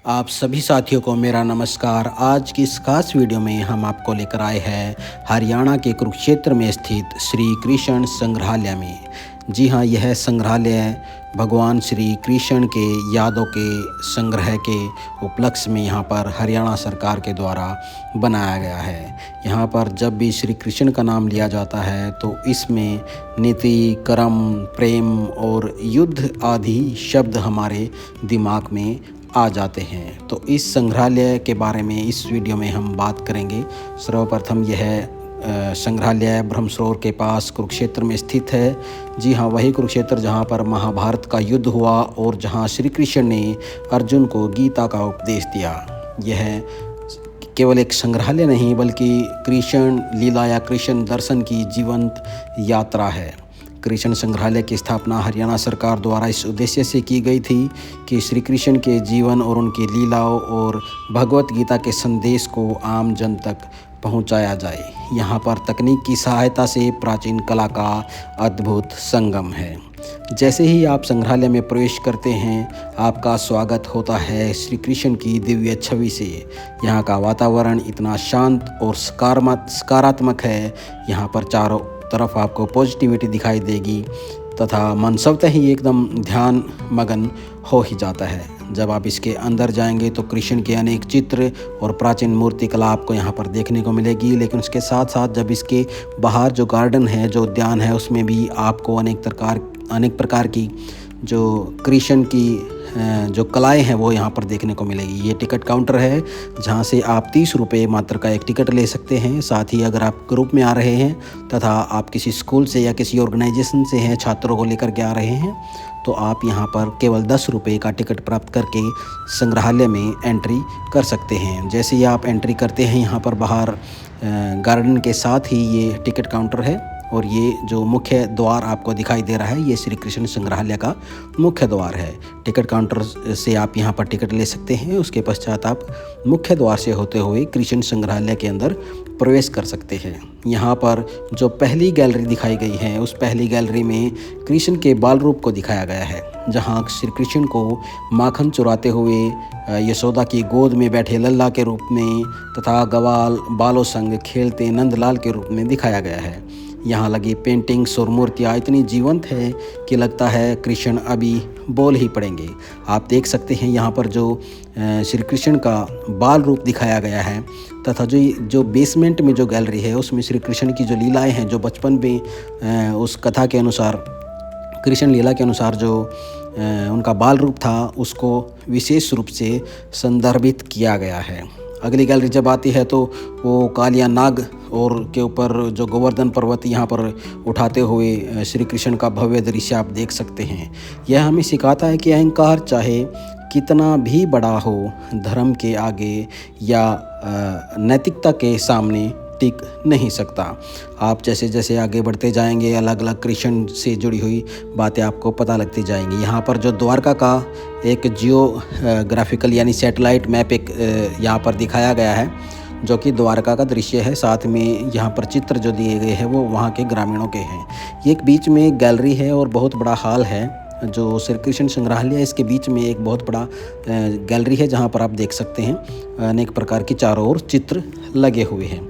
आप सभी साथियों को मेरा नमस्कार। आज की इस खास वीडियो में हम आपको लेकर आए हैं हरियाणा के कुरुक्षेत्र में स्थित श्री कृष्ण संग्रहालय में। जी हाँ, यह संग्रहालय भगवान श्री कृष्ण के यादों के संग्रह के उपलक्ष्य में यहाँ पर हरियाणा सरकार के द्वारा बनाया गया है। यहाँ पर जब भी श्री कृष्ण का नाम लिया जाता है तो इसमें नीति, कर्म, प्रेम और युद्ध आदि शब्द हमारे दिमाग में आ जाते हैं। तो इस संग्रहालय के बारे में इस वीडियो में हम बात करेंगे। सर्वप्रथम यह संग्रहालय ब्रह्मसरोवर के पास कुरुक्षेत्र में स्थित है। जी हाँ, वही कुरुक्षेत्र जहाँ पर महाभारत का युद्ध हुआ और जहाँ श्री कृष्ण ने अर्जुन को गीता का उपदेश दिया। यह केवल एक संग्रहालय नहीं बल्कि कृष्ण लीला या कृष्ण दर्शन की जीवंत यात्रा है। कृष्ण संग्रहालय की स्थापना हरियाणा सरकार द्वारा इस उद्देश्य से की गई थी कि श्री कृष्ण के जीवन और उनकी लीलाओं और भगवत गीता के संदेश को आम जन तक पहुंचाया जाए। यहाँ पर तकनीक की सहायता से प्राचीन कला का अद्भुत संगम है। जैसे ही आप संग्रहालय में प्रवेश करते हैं, आपका स्वागत होता है श्री कृष्ण की दिव्य छवि से। यहाँ का वातावरण इतना शांत और सकारात्मक है। यहाँ पर चारों तरफ आपको पॉजिटिविटी दिखाई देगी तथा मन स्वतः ही एकदम ध्यान मगन हो ही जाता है। जब आप इसके अंदर जाएंगे तो कृष्ण के अनेक चित्र और प्राचीन मूर्ति कला आपको यहाँ पर देखने को मिलेगी। लेकिन उसके साथ साथ जब इसके बाहर जो गार्डन है, जो उद्यान है, उसमें भी आपको अनेक प्रकार की जो कृष्ण की जो कलाएं हैं वो यहाँ पर देखने को मिलेगी। ये टिकट काउंटर है जहाँ से आप 30 रुपये मात्र का एक टिकट ले सकते हैं। साथ ही अगर आप ग्रुप में आ रहे हैं तथा आप किसी स्कूल से या किसी ऑर्गेनाइजेशन से हैं, छात्रों को लेकर के आ रहे हैं, तो आप यहाँ पर केवल 10 रुपये का टिकट प्राप्त करके संग्रहालय में एंट्री कर सकते हैं। जैसे ही आप एंट्री करते हैं, यहाँ पर बाहर गार्डन के साथ ही ये टिकट काउंटर है और ये जो मुख्य द्वार आपको दिखाई दे रहा है, ये श्री कृष्ण संग्रहालय का मुख्य द्वार है। टिकट काउंटर से आप यहाँ पर टिकट ले सकते हैं। उसके पश्चात आप मुख्य द्वार से होते हुए कृष्ण संग्रहालय के अंदर प्रवेश कर सकते हैं। यहाँ पर जो पहली गैलरी दिखाई गई है, उस पहली गैलरी में कृष्ण के बाल रूप को दिखाया गया है, जहाँ श्री कृष्ण को माखन चुराते हुए यशोदा की गोद में बैठे लल्ला के रूप में तथा ग्वाल बालों संग खेलते नंदलाल के रूप में दिखाया गया है। यहाँ लगी पेंटिंग्स और मूर्तियाँ इतनी जीवंत है कि लगता है कृष्ण अभी बोल ही पड़ेंगे। आप देख सकते हैं यहाँ पर जो श्री कृष्ण का बाल रूप दिखाया गया है तथा जो बेसमेंट में जो गैलरी है, उसमें श्री कृष्ण की जो लीलाएं हैं, जो बचपन में उस कथा के अनुसार, कृष्ण लीला के अनुसार जो उनका बाल रूप था, उसको विशेष रूप से संदर्भित किया गया है। अगली गैलरी जब आती है तो वो कालिया नाग और के ऊपर जो गोवर्धन पर्वत यहाँ पर उठाते हुए श्री कृष्ण का भव्य दृश्य आप देख सकते हैं। यह हमें सिखाता है कि अहंकार चाहे कितना भी बड़ा हो, धर्म के आगे या नैतिकता के सामने टिक नहीं सकता। आप जैसे जैसे आगे बढ़ते जाएंगे, अलग अलग कृष्ण से जुड़ी हुई बातें आपको पता लगती जाएंगी। यहाँ पर जो द्वारका का एक जियोग्राफिकल यानी सैटेलाइट मैप एक यहाँ पर दिखाया गया है, जो कि द्वारका का दृश्य है। साथ में यहाँ पर चित्र जो दिए गए हैं वो वहाँ के ग्रामीणों के हैं। ये एक बीच में एक गैलरी है और बहुत बड़ा हॉल है जो श्री कृष्ण संग्रहालय है। इसके बीच में एक बहुत बड़ा गैलरी है जहाँ पर आप देख सकते हैं अनेक प्रकार की चारों ओर चित्र लगे हुए हैं।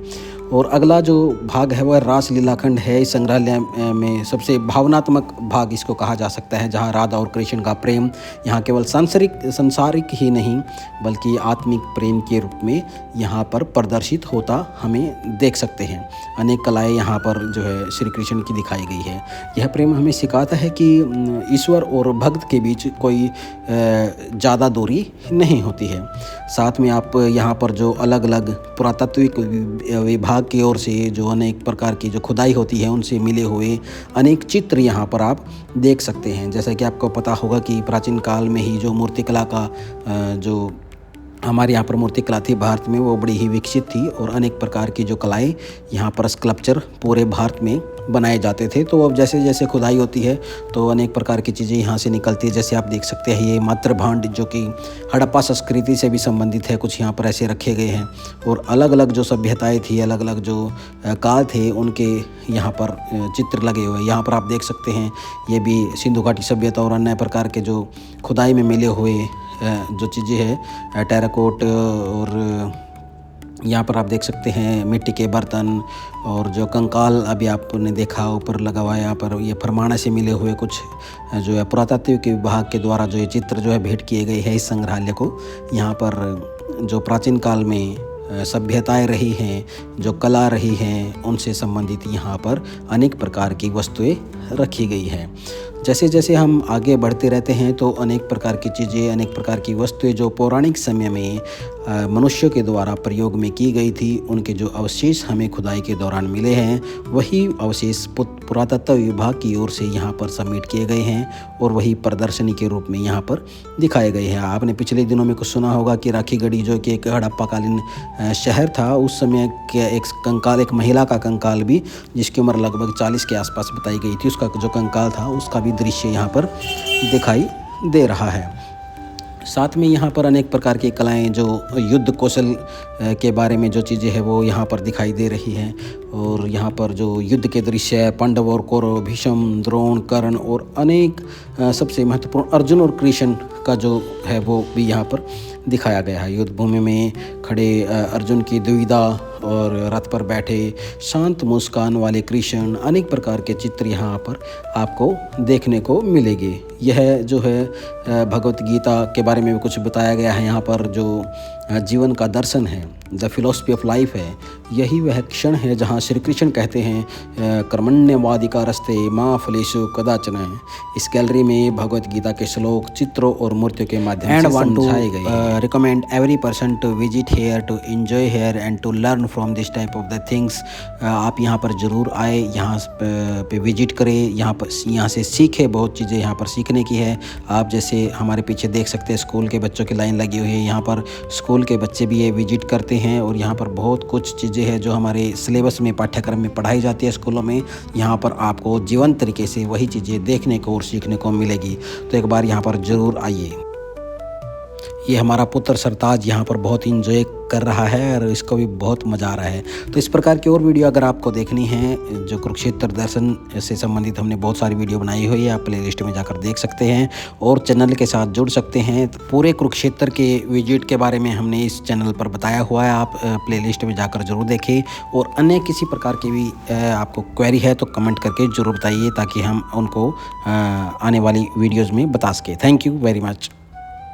और अगला जो भाग है वह रास लीलाखंड है। इस संग्रहालय में सबसे भावनात्मक भाग इसको कहा जा सकता है, जहां राधा और कृष्ण का प्रेम यहाँ केवल सांसारिक ही नहीं बल्कि आत्मिक प्रेम के रूप में यहाँ पर प्रदर्शित होता हमें देख सकते हैं। अनेक कलाएं यहाँ पर जो है श्री कृष्ण की दिखाई गई है। यह प्रेम हमें सिखाता है कि ईश्वर और भक्त के बीच कोई ज़्यादा दूरी नहीं होती है। साथ में आप यहाँ पर जो अलग अलग पुरातत्विक विभाग की ओर से जो अनेक प्रकार की जो खुदाई होती है, उनसे मिले हुए अनेक चित्र यहाँ पर आप देख सकते हैं। जैसा कि आपको पता होगा कि प्राचीन काल में ही जो मूर्तिकला का जो हमारे यहाँ पर मूर्तिकला थी भारत में, वो बड़ी ही विकसित थी और अनेक प्रकार की जो कलाएं यहाँ पर स्कल्पचर पूरे भारत में बनाए जाते थे। तो अब जैसे जैसे खुदाई होती है तो अनेक प्रकार की चीज़ें यहाँ से निकलती है। जैसे आप देख सकते हैं ये मातृ भांड जो कि हड़प्पा संस्कृति से भी संबंधित है, कुछ यहाँ पर ऐसे रखे गए हैं। और अलग अलग जो सभ्यताएँ थी, अलग अलग जो काल थे, उनके यहाँ पर चित्र लगे हुए। यहाँ पर आप देख सकते हैं ये भी सिंधु घाटी सभ्यता और अन्य प्रकार के जो खुदाई में मिले हुए जो चीज़ें हैं टेराकोट, और यहाँ पर आप देख सकते हैं मिट्टी के बर्तन और जो कंकाल अभी आपने देखा ऊपर लगा हुआ है, यहाँ पर ये फरमाना से मिले हुए कुछ जो है पुरातत्व विभाग के द्वारा जो ये चित्र जो है भेंट किए गए हैं इस संग्रहालय को। यहाँ पर जो प्राचीन काल में सभ्यताएं रही हैं, जो कला रही हैं, उनसे संबंधित यहाँ पर अनेक प्रकार की वस्तुएं रखी गई हैं। जैसे जैसे हम आगे बढ़ते रहते हैं तो अनेक प्रकार की चीज़ें, अनेक प्रकार की वस्तुएं जो पौराणिक समय में मनुष्यों के द्वारा प्रयोग में की गई थी, उनके जो अवशेष हमें खुदाई के दौरान मिले हैं, वही अवशेष पुरातत्व विभाग की ओर से यहाँ पर सबमिट किए गए हैं और वही प्रदर्शनी के रूप में यहाँ पर दिखाए गए हैं। आपने पिछले दिनों में कुछ सुना होगा कि राखीगढ़ी जो कि एक हड़प्पाकालीन शहर था, उस समय के एक कंकाल, एक महिला का कंकाल भी, जिसकी उम्र लगभग 40 के आसपास बताई गई थी, उसका जो कंकाल था उसका भी दृश्य यहाँ पर दिखाई दे रहा है। साथ में यहाँ पर अनेक प्रकार की कलाएं, जो युद्ध कौशल के बारे में जो चीज़ें हैं वो यहाँ पर दिखाई दे रही हैं। और यहाँ पर जो युद्ध के दृश्य है, पांडव और कौरव, भीष्म, द्रोण, कर्ण और अनेक सबसे महत्वपूर्ण अर्जुन और कृष्ण का जो है वो भी यहाँ पर दिखाया गया है। युद्ध भूमि में खड़े अर्जुन की दुविधा और रथ पर बैठे शांत मुस्कान वाले कृष्ण, अनेक प्रकार के चित्र यहाँ पर आपको देखने को मिलेंगे। यह जो है भगवत गीता के बारे में भी कुछ बताया गया है। यहाँ पर जो जीवन का दर्शन है, द फिलोसफी ऑफ लाइफ है, यही वह क्षण है जहाँ श्री कृष्ण कहते हैं कर्मण्यवाधिकारस्ते मां फलेषु कदाचन। इस गैलरी में भगवत गीता के श्लोक चित्रों और मूर्तियों के माध्यम से समझाए गए। Recommend every person to visit here, to enjoy here and to learn from this type of the things. आप यहाँ पर ज़रूर आए, यहाँ पे विजिट करें, यहाँ से सीखें। बहुत चीज़ें यहाँ पर सीखने की है। आप जैसे हमारे पीछे देख सकते हैं स्कूल के बच्चों की लाइन लगी हुई है, यहाँ पर स्कूल के बच्चे भी ये विजिट करते हैं और यहाँ पर बहुत कुछ चीज़ें हैं जो हमारे सिलेबस में, पाठ्यक्रम में पढ़ाई जाती है स्कूलों में। यहाँ पर आपको जीवंत तरीके से वही चीज़ें देखने को और सीखने को मिलेगी। तो एक बार यहाँ पर ज़रूर आइए। ये हमारा पुत्र सरताज यहाँ पर बहुत इंजॉय कर रहा है और इसको भी बहुत मज़ा आ रहा है। तो इस प्रकार की और वीडियो अगर आपको देखनी है, जो कुरुक्षेत्र दर्शन से संबंधित हमने बहुत सारी वीडियो बनाई हुई है, आप प्लेलिस्ट में जाकर देख सकते हैं और चैनल के साथ जुड़ सकते हैं। तो पूरे कुरुक्षेत्र के विजिट के बारे में हमने इस चैनल पर बताया हुआ है, आप प्लेलिस्ट में जाकर जरूर देखें। और अन्य किसी प्रकार की भी आपको क्वेरी है तो कमेंट करके ज़रूर बताइए, ताकि हम उनको आने वाली वीडियोज़ में बता सकें। Thank you very much.